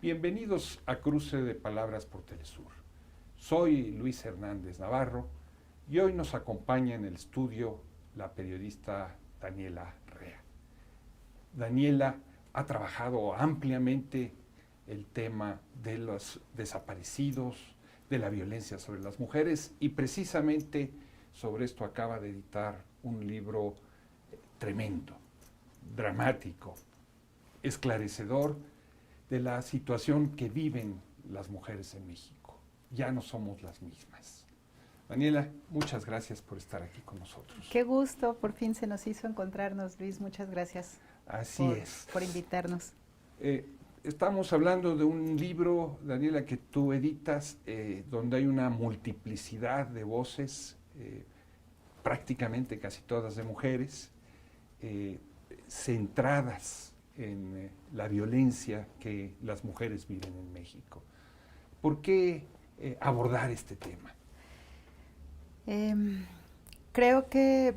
Bienvenidos a Cruce de Palabras por Telesur. Soy Luis Hernández Navarro y hoy nos acompaña en el estudio la periodista Daniela Rea. Daniela ha trabajado ampliamente el tema de los desaparecidos, de la violencia sobre las mujeres, y precisamente sobre esto acaba de editar un libro tremendo, dramático, esclarecedor de la situación que viven las mujeres en México. Ya no somos las mismas. Daniela, muchas gracias por estar aquí con nosotros. Qué gusto, por fin se nos hizo encontrarnos, Luis. Muchas gracias por invitarnos. Estamos hablando de un libro, Daniela, que tú editas, donde hay una multiplicidad de voces, prácticamente casi todas de mujeres, centradas en la violencia que las mujeres viven en México. ¿Por qué abordar este tema? Creo que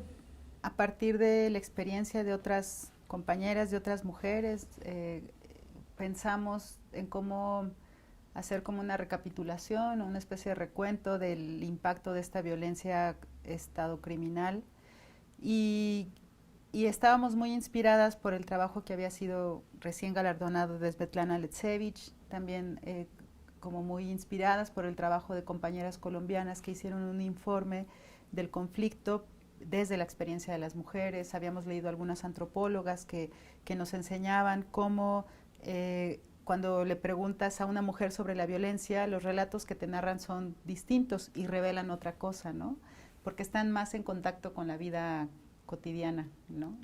a partir de la experiencia de otras compañeras, de otras mujeres, pensamos en cómo hacer como una recapitulación, una especie de recuento del impacto de esta violencia estado criminal, y estábamos muy inspiradas por el trabajo que había sido recién galardonado de Svetlana Alexievich, también como muy inspiradas por el trabajo de compañeras colombianas que hicieron un informe del conflicto desde la experiencia de las mujeres. Habíamos leído algunas antropólogas que nos enseñaban cómo cuando le preguntas a una mujer sobre la violencia, los relatos que te narran son distintos y revelan otra cosa, ¿no? Porque están más en contacto con la vida cotidiana, ¿no?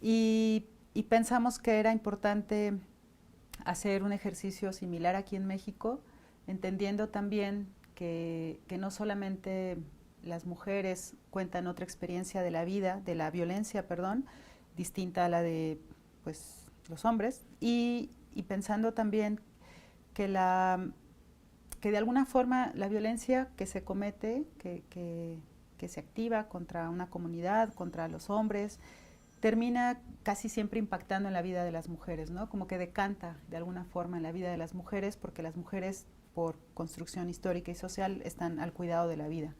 Y pensamos que era importante hacer un ejercicio similar aquí en México, entendiendo también que no solamente las mujeres cuentan otra experiencia de la vida, de la violencia, perdón, distinta a la de pues, los hombres, y pensando también que de alguna forma la violencia que se comete, que se activa contra una comunidad, contra los hombres, termina casi siempre impactando en la vida de las mujeres, ¿no? Como que decanta de alguna forma en la vida de las mujeres, porque las mujeres, por construcción histórica y social, están al cuidado de la vida.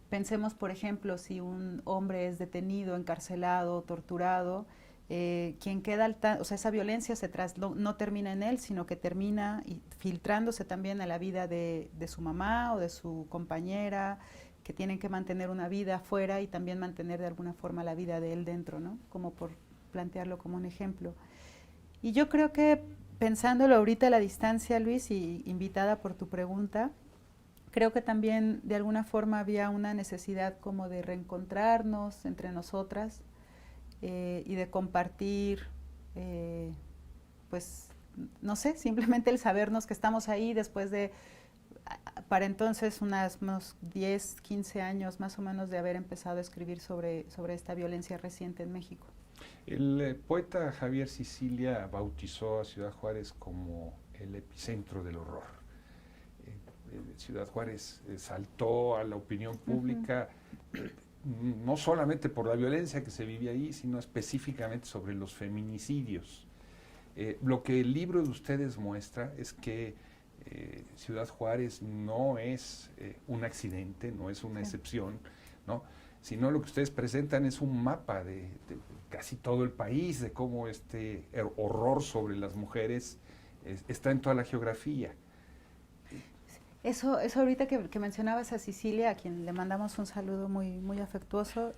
Pensemos, por ejemplo, si un hombre es detenido, encarcelado, torturado, quien queda o sea, esa violencia no termina en él, sino que termina filtrándose también a la vida de su mamá o de su compañera, que tienen que mantener una vida afuera y también mantener de alguna forma la vida de él dentro, ¿no? Como por plantearlo como un ejemplo. Y yo creo que pensándolo ahorita a la distancia, Luis, y invitada por tu pregunta, creo que también de alguna forma había una necesidad como de reencontrarnos entre nosotras y de compartir, pues, no sé, simplemente el sabernos que estamos ahí después de, para entonces, unos 10, 15 años más o menos de haber empezado a escribir sobre esta violencia reciente en México. El poeta Javier Sicilia bautizó a Ciudad Juárez como el epicentro del horror. Ciudad Juárez saltó a la opinión pública, no solamente por la violencia que se vivía ahí, sino específicamente sobre los feminicidios. Lo que el libro de ustedes muestra es que Ciudad Juárez no es un accidente, no es una excepción, ¿no? Sino lo que ustedes presentan es un mapa de casi todo el país, de cómo este horror sobre las mujeres está en toda la geografía. Eso ahorita que mencionabas a Sicilia, a quien le mandamos un saludo muy, muy afectuoso,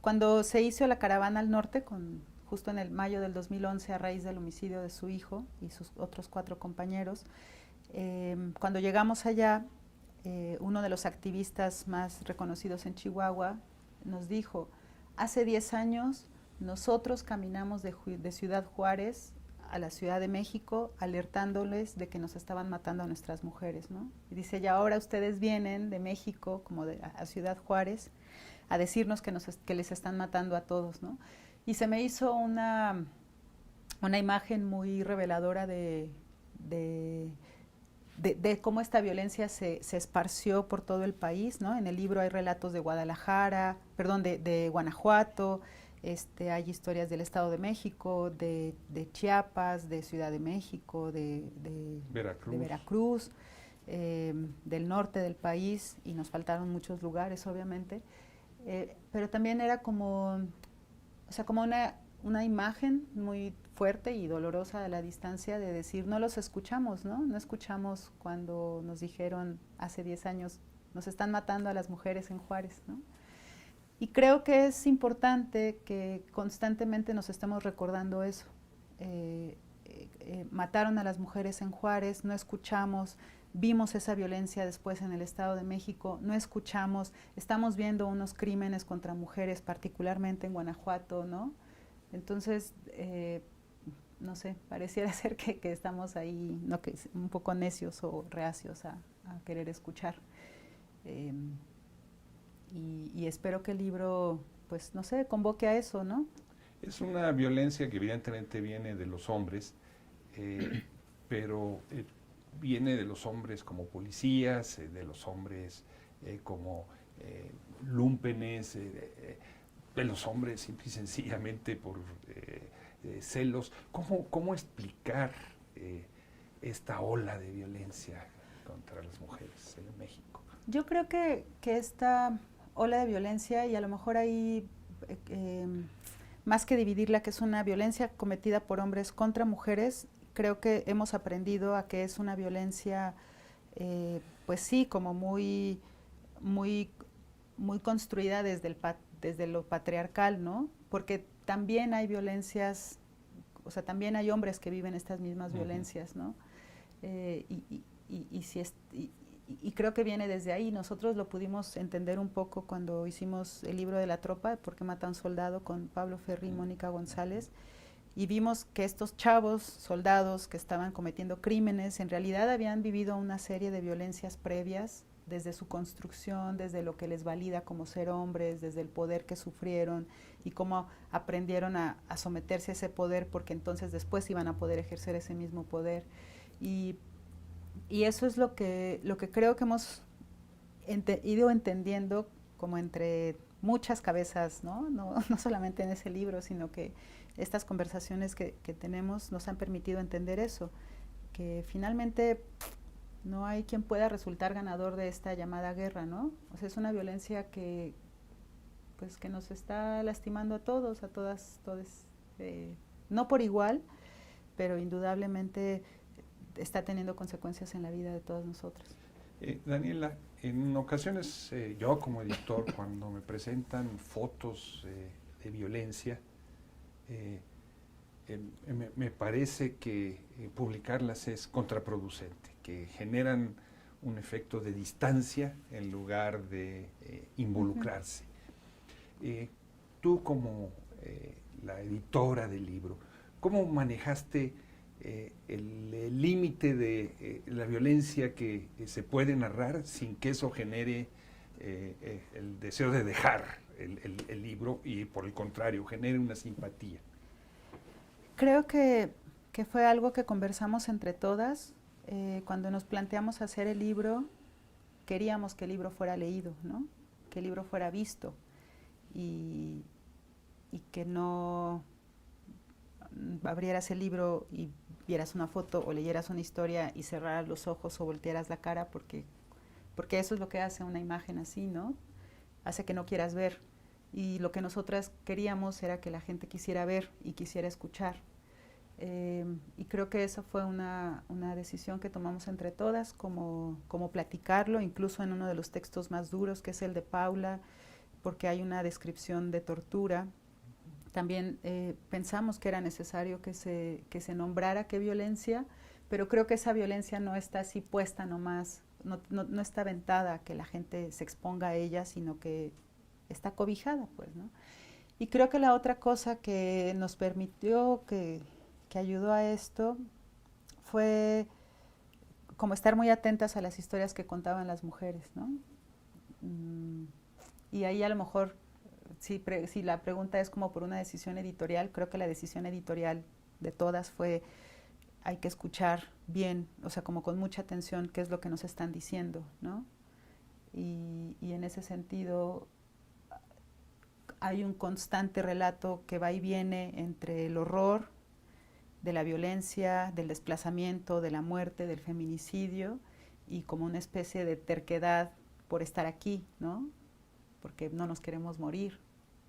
cuando se hizo la caravana al norte, justo en el mayo del 2011, a raíz del homicidio de su hijo y sus otros 4 compañeros, cuando llegamos allá, uno de los activistas más reconocidos en Chihuahua nos dijo: hace 10 años nosotros caminamos de Ciudad Juárez a la Ciudad de México alertándoles de que nos estaban matando a nuestras mujeres, ¿no? Y dice, y ahora ustedes vienen de México, como a Ciudad Juárez, a decirnos que les están matando a todos, ¿no? Y se me hizo una imagen muy reveladora de cómo esta violencia se esparció por todo el país, ¿no? En el libro hay relatos de Guanajuato, Hay historias del Estado de México, de Chiapas, de Ciudad de México, de Veracruz, del norte del país, y nos faltaron muchos lugares, obviamente. Pero también era como, o sea, como una imagen muy fuerte y dolorosa a la distancia de decir, no los escuchamos, ¿no? No escuchamos cuando nos dijeron hace 10 años, nos están matando a las mujeres en Juárez, ¿no? Y creo que es importante que constantemente nos estemos recordando eso. Mataron a las mujeres en Juárez, no escuchamos, vimos esa violencia después en el Estado de México, no escuchamos, estamos viendo unos crímenes contra mujeres, particularmente en Guanajuato, ¿no? Entonces, no sé, pareciera ser que estamos ahí, no, que un poco necios o reacios a querer escuchar. Y espero que el libro, pues, no sé, convoque a eso, ¿no? Es una violencia que evidentemente viene de los hombres, pero viene de los hombres como policías, de los hombres como lúmpenes, de los hombres simple y sencillamente por celos. ¿Cómo explicar esta ola de violencia contra las mujeres en México? Yo creo que esta ola de violencia, y a lo mejor ahí, más que dividirla, que es una violencia cometida por hombres contra mujeres, creo que hemos aprendido a que es una violencia, pues sí, como muy construida desde lo patriarcal, ¿no? Porque también hay violencias, o sea, también hay hombres que viven estas mismas violencias, ¿no? Y creo que viene desde ahí. Nosotros lo pudimos entender un poco cuando hicimos el libro de La Tropa, ¿Por qué mata a un soldado?, con Pablo Ferri y Mónica González, y vimos que estos chavos, soldados que estaban cometiendo crímenes, en realidad habían vivido una serie de violencias previas, desde su construcción, desde lo que les valida como ser hombres, desde el poder que sufrieron y cómo aprendieron a someterse a ese poder, porque entonces después iban a poder ejercer ese mismo poder. Y eso es lo que creo que hemos ido entendiendo como entre muchas cabezas, ¿no? No solamente en ese libro, sino que estas conversaciones que tenemos nos han permitido entender eso, que finalmente no hay quien pueda resultar ganador de esta llamada guerra, ¿no? O sea, es una violencia que nos está lastimando a todos, a todas, todes, no por igual, pero indudablemente está teniendo consecuencias en la vida de todos nosotros. Daniela, en ocasiones yo como editor, cuando me presentan fotos de violencia, me parece que publicarlas es contraproducente, que generan un efecto de distancia en lugar de involucrarse. Tú como la editora del libro, ¿cómo manejaste el límite de la violencia que se puede narrar sin que eso genere el deseo de dejar el libro y por el contrario genere una simpatía? Creo que fue algo que conversamos entre todas. Cuando nos planteamos hacer el libro, queríamos que el libro fuera leído, ¿no? Que el libro fuera visto y que no abrieras el libro y vieras una foto o leyeras una historia y cerraras los ojos o voltearas la cara, porque eso es lo que hace una imagen así, ¿no? Hace que no quieras ver. Y lo que nosotras queríamos era que la gente quisiera ver y quisiera escuchar. Y creo que esa fue una decisión que tomamos entre todas, como platicarlo, incluso en uno de los textos más duros, que es el de Paula, porque hay una descripción de tortura. También pensamos que era necesario que se nombrara qué violencia, pero creo que esa violencia no está así puesta nomás, no está aventada a que la gente se exponga a ella, sino que está cobijada, pues, ¿no? Y creo que la otra cosa que nos permitió, que ayudó a esto, fue como estar muy atentas a las historias que contaban las mujeres, ¿no? Y ahí a lo mejor, si la pregunta es como por una decisión editorial, creo que la decisión editorial de todas fue: hay que escuchar bien, o sea, como con mucha atención qué es lo que nos están diciendo, ¿no? Y en ese sentido, hay un constante relato que va y viene entre el horror de la violencia, del desplazamiento, de la muerte, del feminicidio, y como una especie de terquedad por estar aquí, ¿no? Porque no nos queremos morir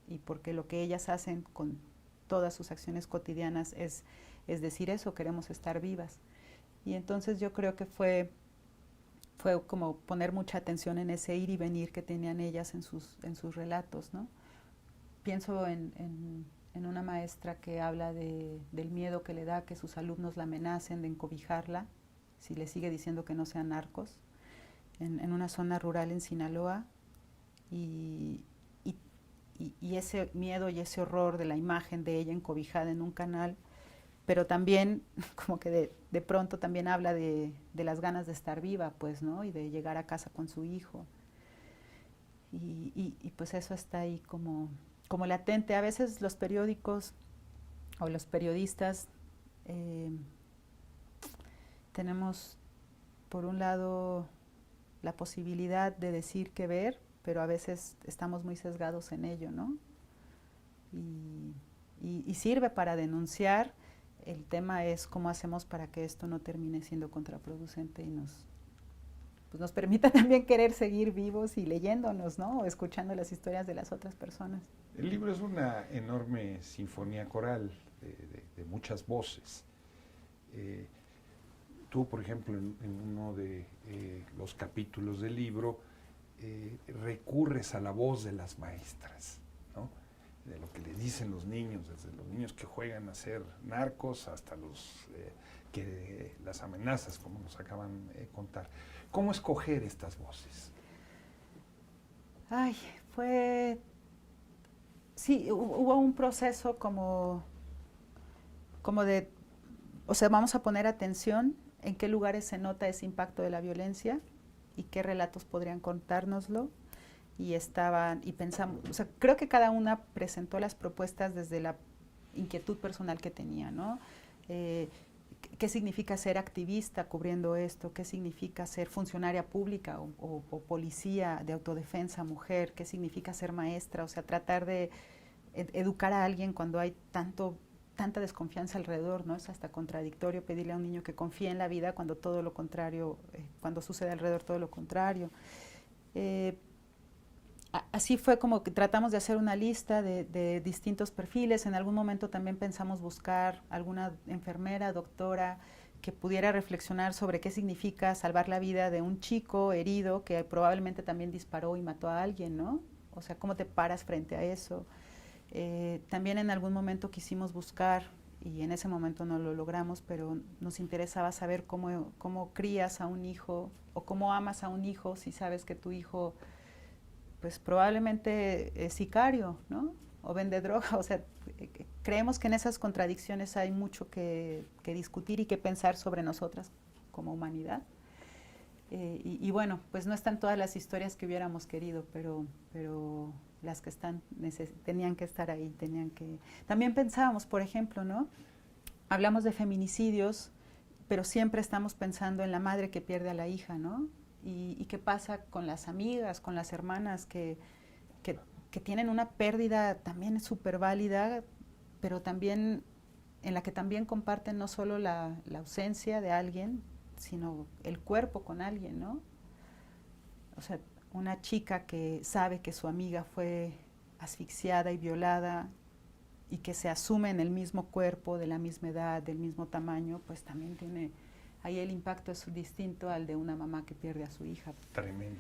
y porque lo que ellas hacen con todas sus acciones cotidianas es decir eso, queremos estar vivas. Y entonces yo creo que fue como poner mucha atención en ese ir y venir que tenían ellas en sus relatos, ¿no? Pienso en una maestra que habla del miedo que le da que sus alumnos la amenacen, de encobijarla, si le sigue diciendo que no sean narcos, en una zona rural en Sinaloa, y ese miedo y ese horror de la imagen de ella encobijada en un canal, pero también como que de pronto también habla de las ganas de estar viva, pues, ¿no? Y de llegar a casa con su hijo. Y pues eso está ahí como latente. A veces los periódicos o los periodistas tenemos, por un lado, la posibilidad de decir qué ver, pero a veces estamos muy sesgados en ello, ¿no? Y sirve para denunciar. El tema es cómo hacemos para que esto no termine siendo contraproducente y nos permita también querer seguir vivos y leyéndonos, ¿no? O escuchando las historias de las otras personas. El libro es una enorme sinfonía coral de muchas voces. Tú, por ejemplo, en uno de los capítulos del libro, recurres a la voz de las maestras, ¿no? De lo que les dicen los niños, desde los niños que juegan a ser narcos hasta las amenazas, como nos acaban de contar. ¿Cómo escoger estas voces? Ay, sí, hubo un proceso como de, o sea, vamos a poner atención en qué lugares se nota ese impacto de la violencia y qué relatos podrían contárnoslo. Y pensamos, o sea, creo que cada una presentó las propuestas desde la inquietud personal que tenía, ¿no? ¿Qué significa ser activista cubriendo esto? ¿Qué significa ser funcionaria pública o policía de autodefensa, mujer? ¿Qué significa ser maestra? O sea, tratar de educar a alguien cuando hay tanta desconfianza alrededor, ¿no? Es hasta contradictorio pedirle a un niño que confíe en la vida cuando todo lo contrario, cuando sucede alrededor todo lo contrario. Así fue como que tratamos de hacer una lista de distintos perfiles. En algún momento también pensamos buscar alguna enfermera, doctora, que pudiera reflexionar sobre qué significa salvar la vida de un chico herido que probablemente también disparó y mató a alguien, ¿no? O sea, ¿cómo te paras frente a eso? También en algún momento quisimos buscar, y en ese momento no lo logramos, pero nos interesaba saber cómo crías a un hijo o cómo amas a un hijo si sabes que tu hijo pues probablemente es sicario, ¿no? O vende droga. O sea, creemos que en esas contradicciones hay mucho que discutir y que pensar sobre nosotras como humanidad. Y bueno, pues no están todas las historias que hubiéramos querido, pero las que están tenían que estar ahí, También pensábamos, por ejemplo, ¿no? Hablamos de feminicidios, pero siempre estamos pensando en la madre que pierde a la hija, ¿no? Y qué pasa con las amigas, con las hermanas que tienen una pérdida también súper válida, pero también en la que también comparten no solo la ausencia de alguien, sino el cuerpo con alguien, ¿no? O sea, una chica que sabe que su amiga fue asfixiada y violada y que se asume en el mismo cuerpo, de la misma edad, del mismo tamaño, pues también tiene... Ahí el impacto es distinto al de una mamá que pierde a su hija. Tremendo.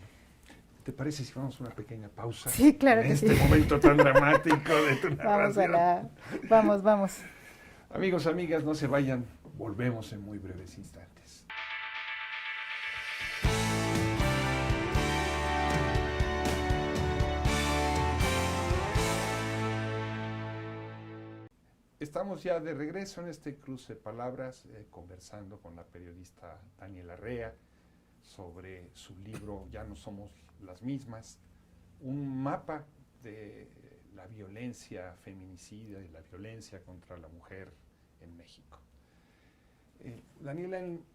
¿Te parece si vamos a una pequeña pausa? Sí, claro que sí. En este momento tan dramático de tu narración. Vamos. Amigos, amigas, no se vayan. Volvemos en muy breves instantes. Estamos ya de regreso en este cruce de palabras, conversando con la periodista Daniela Rea sobre su libro Ya no somos las mismas, un mapa de la violencia feminicida y la violencia contra la mujer en México. Daniela, en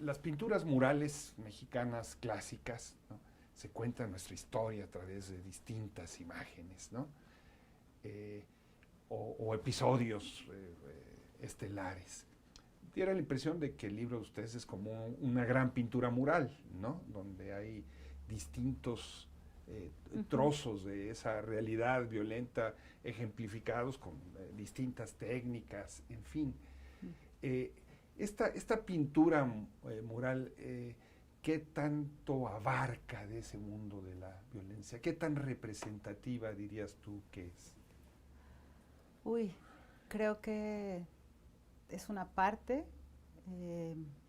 las pinturas murales mexicanas clásicas, ¿no?, se cuenta nuestra historia a través de distintas imágenes, ¿no? o episodios estelares. Diera la impresión de que el libro de ustedes es como una gran pintura mural, ¿no? Donde hay distintos trozos de esa realidad violenta ejemplificados con distintas técnicas, en fin. Esta pintura mural, ¿qué tanto abarca de ese mundo de la violencia? ¿Qué tan representativa dirías tú que es? Uy, creo que es una parte,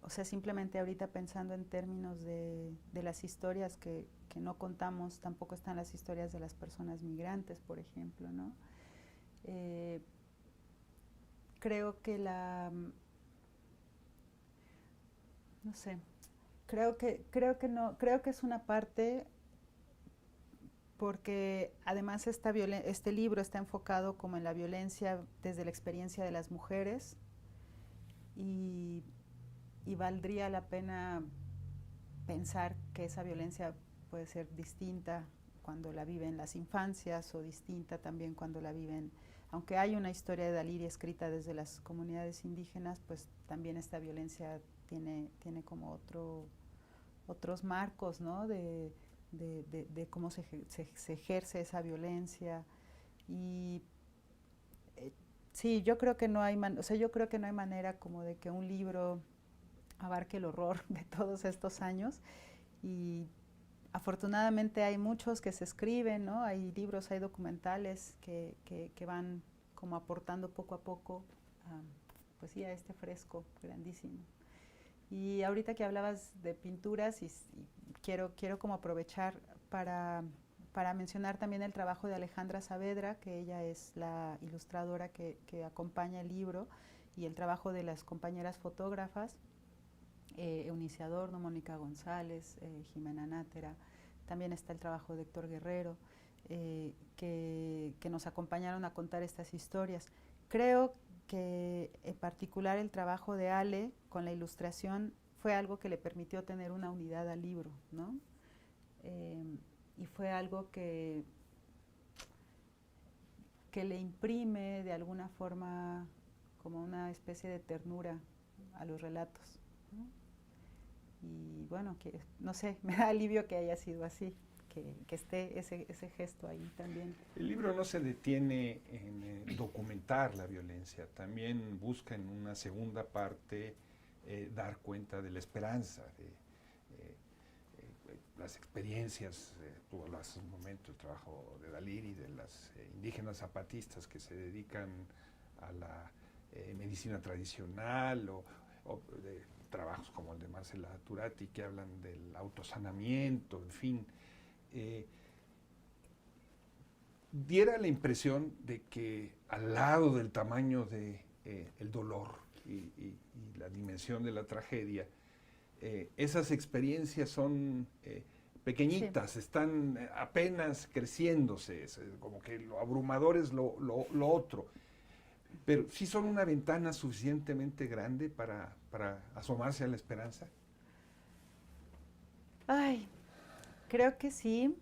o sea, simplemente ahorita pensando en términos de las historias que no contamos, tampoco están las historias de las personas migrantes, por ejemplo, ¿no? Creo que no sé, creo que es una parte porque además este libro está enfocado como en la violencia desde la experiencia de las mujeres y, y valdría la pena pensar que esa violencia puede ser distinta cuando la viven las infancias o distinta también cuando la viven, aunque hay una historia de Daliri escrita desde las comunidades indígenas, pues también esta violencia tiene como otros marcos, ¿no? De cómo se ejerce esa violencia. Y sí, yo creo que no hay o sea, yo creo que no hay manera como de que un libro abarque el horror de todos estos años. Y afortunadamente hay muchos que se escriben, ¿no? Hay libros, hay documentales que van como aportando poco a poco, pues sí, a este fresco grandísimo. Y ahorita que hablabas de pinturas, y quiero como aprovechar para mencionar también el trabajo de Alejandra Saavedra, que ella es la ilustradora que acompaña el libro, y el trabajo de las compañeras fotógrafas, Eunice Adorno, Mónica González, Jimena Nátera. También está el trabajo de Héctor Guerrero, que nos acompañaron a contar estas historias. Creo que en particular el trabajo de Ale con la ilustración fue algo que le permitió tener una unidad al libro, ¿no? Y fue algo que le imprime de alguna forma como una especie de ternura a los relatos, ¿no? Y bueno, que no sé, me da alivio que haya sido así, que esté ese gesto ahí también. El libro no se detiene en documentar la violencia, también busca en una segunda parte dar cuenta de la esperanza, de las experiencias, tú hablas un momento del trabajo de Daliri, de las indígenas zapatistas que se dedican a la medicina tradicional o de trabajos como el de Marcela Turati que hablan del autosanamiento, en fin. Diera la impresión de que al lado del tamaño de el dolor y la dimensión de la tragedia, esas experiencias son pequeñitas, sí, están apenas creciéndose, como que lo abrumador es lo otro, pero sí son una ventana suficientemente grande para asomarse a la esperanza. Ay, creo que sí,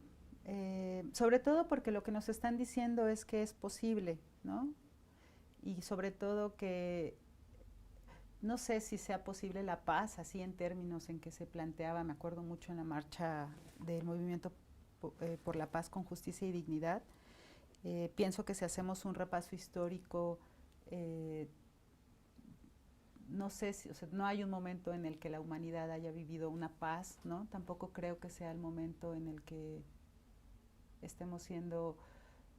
sobre todo porque lo que nos están diciendo es que es posible, ¿no? Y sobre todo que no sé si sea posible la paz, así en términos en que se planteaba, me acuerdo mucho en la marcha del movimiento por la paz con justicia y dignidad. Pienso que si hacemos un repaso histórico, no sé si, o sea, no hay un momento en el que la humanidad haya vivido una paz, ¿no? Tampoco creo que sea el momento en el que estemos siendo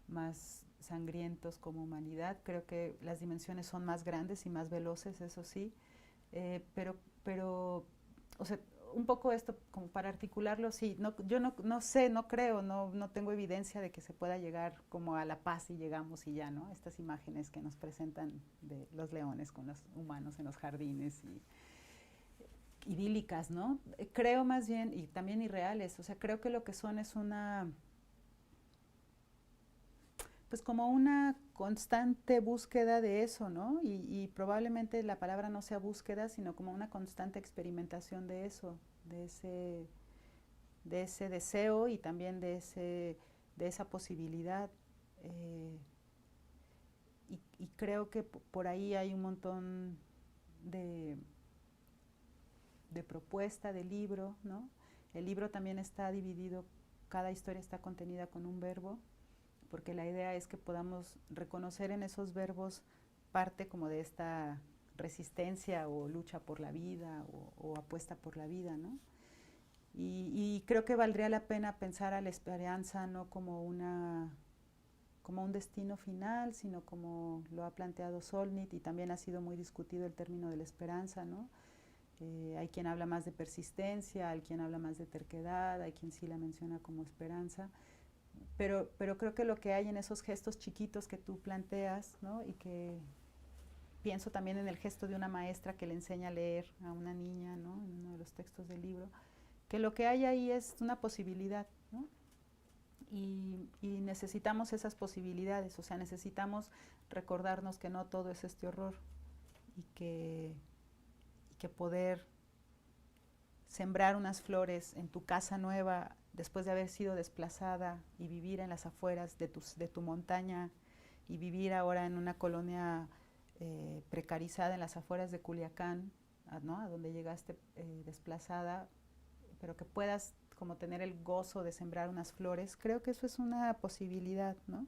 más sangrientos como humanidad. Creo que las dimensiones son más grandes y más veloces, eso sí, pero, o sea, un poco esto como para articularlo, sí, no, yo no sé, no creo, no tengo evidencia de que se pueda llegar como a la paz y llegamos y ya, ¿no? Estas imágenes que nos presentan de los leones con los humanos en los jardines y idílicas, ¿no? Creo más bien, y también irreales, o sea, creo que lo que son es una pues como una constante búsqueda de eso, ¿no? Y probablemente la palabra no sea búsqueda, sino como una constante experimentación de eso, de ese deseo y también de esa posibilidad. y creo que por ahí hay un montón de propuesta de libro, ¿no? El libro también está dividido, cada historia está contenida con un verbo, porque la idea es que podamos reconocer en esos verbos parte como de esta resistencia o lucha por la vida o apuesta por la vida, ¿no? Y creo que valdría la pena pensar a la esperanza no como un destino final, sino como lo ha planteado Solnit, y también ha sido muy discutido el término de la esperanza, ¿no? Hay quien habla más de persistencia, hay quien habla más de terquedad, hay quien sí la menciona como esperanza, pero creo que lo que hay en esos gestos chiquitos que tú planteas, ¿no? Y que pienso también en el gesto de una maestra que le enseña a leer a una niña, ¿no? En uno de los textos del libro, que lo que hay ahí es una posibilidad, ¿no? Y necesitamos esas posibilidades, o sea, necesitamos recordarnos que no todo es este horror y que poder sembrar unas flores en tu casa nueva después de haber sido desplazada y vivir en las afueras de tu montaña y vivir ahora en una colonia precarizada en las afueras de Culiacán, ¿no? A donde llegaste desplazada, pero que puedas como tener el gozo de sembrar unas flores, creo que eso es una posibilidad, ¿no?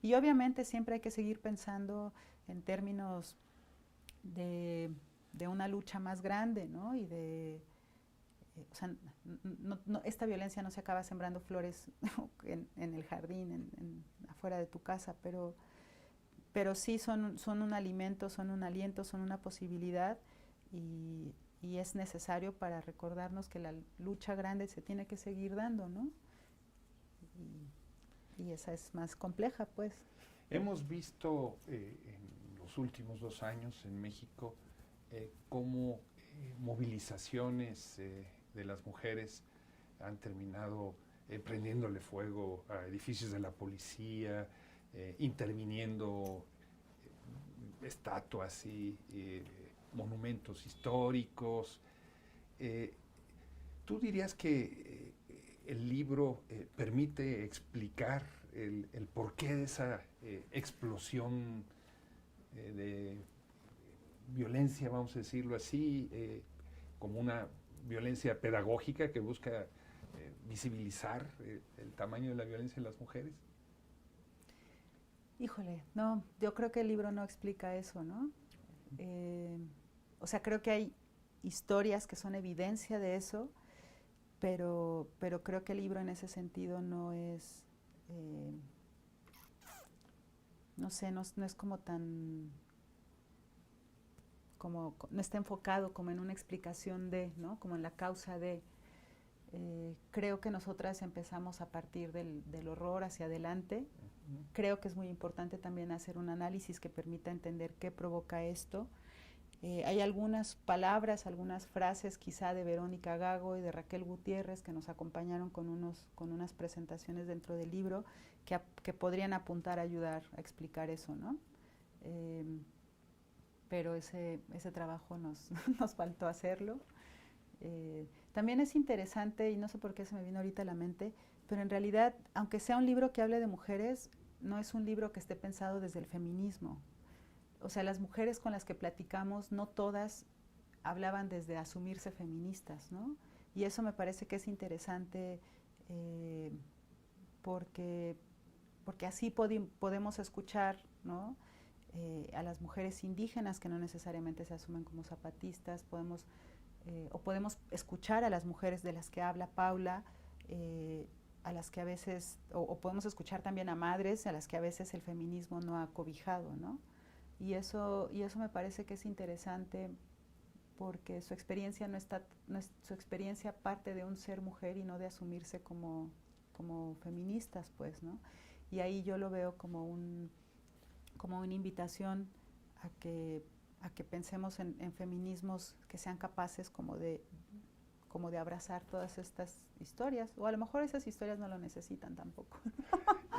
Y obviamente siempre hay que seguir pensando en términos de una lucha más grande, ¿no? Y o sea, esta violencia no se acaba sembrando flores en el jardín, afuera de tu casa, pero sí son un alimento, son un aliento, son una posibilidad, y es necesario para recordarnos que la lucha grande se tiene que seguir dando, ¿no? Y esa es más compleja, pues. Hemos visto en los últimos 2 años en México cómo movilizaciones de las mujeres han terminado prendiéndole fuego a edificios de la policía, interviniendo estatuas y monumentos históricos. ¿Tú dirías que el libro permite explicar el porqué de esa explosión de violencia, vamos a decirlo así, como una violencia pedagógica que busca visibilizar el tamaño de la violencia en las mujeres? Híjole, no, yo creo que el libro no explica eso, ¿no? O sea, creo que hay historias que son evidencia de eso, pero creo que el libro en ese sentido no es, no sé, no es como tan, no está enfocado como en una explicación de, ¿no? Como en la causa de. Creo que nosotras empezamos a partir del horror hacia adelante. Creo que es muy importante también hacer un análisis que permita entender qué provoca esto. Hay algunas palabras, algunas frases quizá de Verónica Gago y de Raquel Gutiérrez que nos acompañaron con unas presentaciones dentro del libro que podrían apuntar a ayudar a explicar eso, ¿no? Pero ese trabajo nos faltó hacerlo. También es interesante, y no sé por qué se me vino ahorita a la mente, pero en realidad, aunque sea un libro que hable de mujeres, no es un libro que esté pensado desde el feminismo. O sea, las mujeres con las que platicamos, no todas hablaban desde asumirse feministas, ¿no? Y eso me parece que es interesante porque así podemos escuchar, ¿no? A las mujeres indígenas que no necesariamente se asumen como zapatistas, podemos escuchar a las mujeres de las que habla Paula, a las que a veces, o podemos escuchar también a madres a las que a veces el feminismo no ha cobijado, ¿no? Y eso me parece que es interesante porque su experiencia su experiencia parte de un ser mujer y no de asumirse como feministas, pues, ¿no? Y ahí yo lo veo como una invitación a que pensemos en feminismos que sean capaces como de abrazar todas estas historias, o a lo mejor esas historias no lo necesitan tampoco.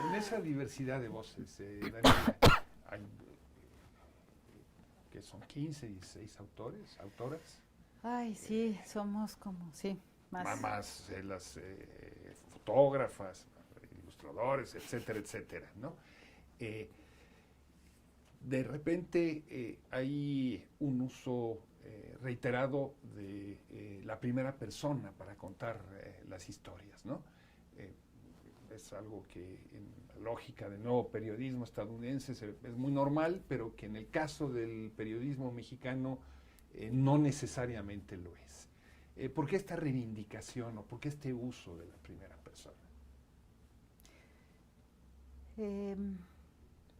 En esa diversidad de voces, Daniela, hay, que son 15, 16 autoras. Ay, sí, somos como, sí, Más las fotógrafas, ilustradores, etcétera, etcétera, ¿no? de repente hay un uso reiterado de la primera persona para contar las historias, ¿no? Es algo que en la lógica del nuevo periodismo estadounidense es muy normal, pero que en el caso del periodismo mexicano no necesariamente lo es. ¿Por qué esta reivindicación o por qué este uso de la primera persona?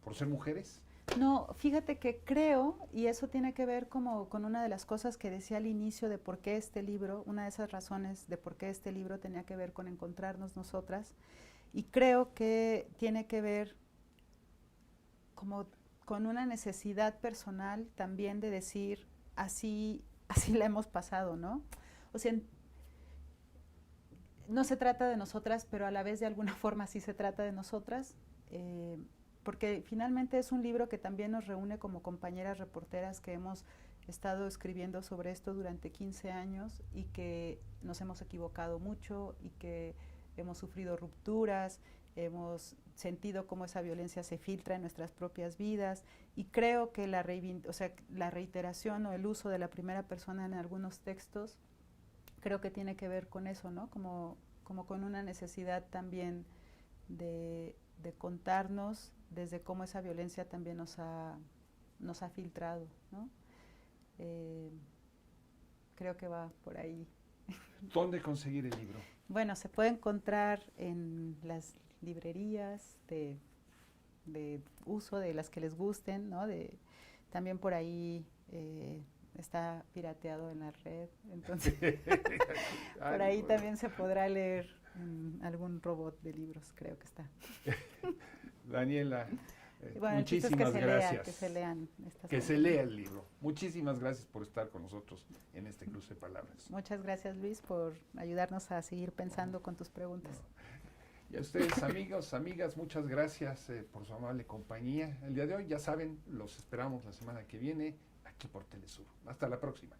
¿Por ser mujeres? No, fíjate que creo, y eso tiene que ver como con una de las cosas que decía al inicio de por qué este libro, una de esas razones de por qué este libro tenía que ver con encontrarnos nosotras, y creo que tiene que ver como con una necesidad personal también de decir, así la hemos pasado, ¿no? O sea, no se trata de nosotras, pero a la vez de alguna forma sí se trata de nosotras, porque finalmente es un libro que también nos reúne como compañeras reporteras que hemos estado escribiendo sobre esto durante 15 años y que nos hemos equivocado mucho y que hemos sufrido rupturas, hemos sentido cómo esa violencia se filtra en nuestras propias vidas, y creo que la reiteración o el uso de la primera persona en algunos textos creo que tiene que ver con eso, ¿no? Como con una necesidad también de contarnos desde cómo esa violencia también nos ha filtrado, ¿no? Creo que va por ahí. ¿Dónde conseguir el libro? Bueno, se puede encontrar en las librerías de uso, de las que les gusten, ¿no? También por ahí está pirateado en la red, entonces por ahí también se podrá leer algún robot de libros, creo que está. Daniela, bueno, muchísimas gracias. Que se lean estas Que cosas. se lea el libro. Muchísimas gracias por estar con nosotros en este cruce de palabras. Muchas gracias, Luis, por ayudarnos a seguir pensando con tus preguntas. Y a ustedes, amigos, amigas, muchas gracias por su amable compañía. El día de hoy, ya saben, los esperamos la semana que viene aquí por Telesur. Hasta la próxima.